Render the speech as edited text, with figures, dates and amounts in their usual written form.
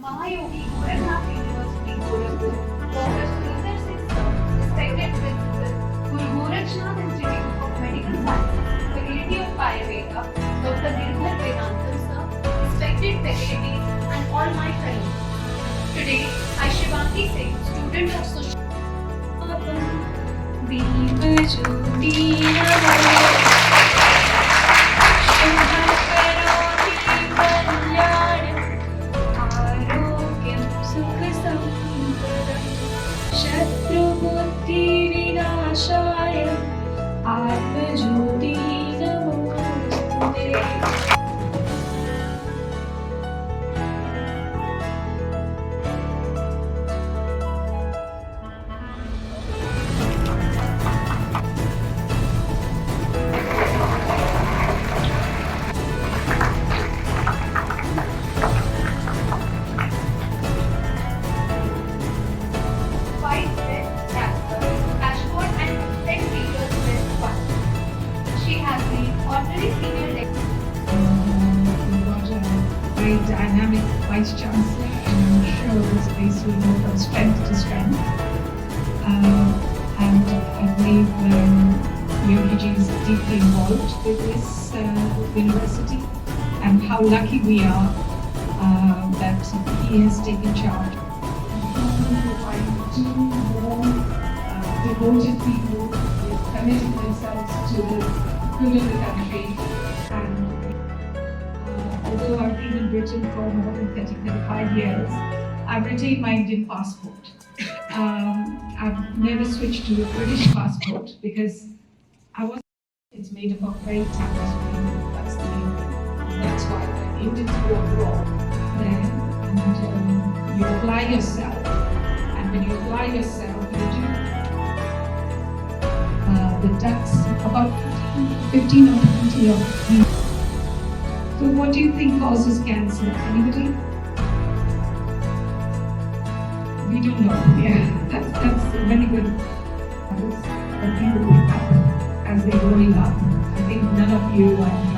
Mahayogi Gorakhnath University, Gorakhpur, Dr. Sunita respected principal, Guru Gorakhnath Institute of Medical Sciences, Faculty of Ayurveda, Dr. Nirbhar Vedantam sir, respected faculties, and all my fellows. Today, I Shivangi Singh, student of Social शत्रुबुद्धि विनाशाय आत्मज्योति नमोस्तुते। Ashford and St. Peter's West Fund. She has been honorary senior lecturer. We've got a very dynamic Vice Chancellor, and I'm sure this place will go from strength to strength. And I believe UGG is deeply involved with this university, and how lucky we are that he has taken charge. Two more devoted people who committed themselves to the good of the country. And although I've been in Britain for more than 35 years, I've retained my Indian passport. I've never switched to a British passport because it's made up of very talented people. That's the main thing. That's why when Indians go abroad, then you apply yourself. And when you apply yourself, you do the ducks, about 15 or 20 of them. So what do you think causes cancer? Anybody? We don't know. Yeah, that's a very good. That people pick up as they're growing up. I think none of you are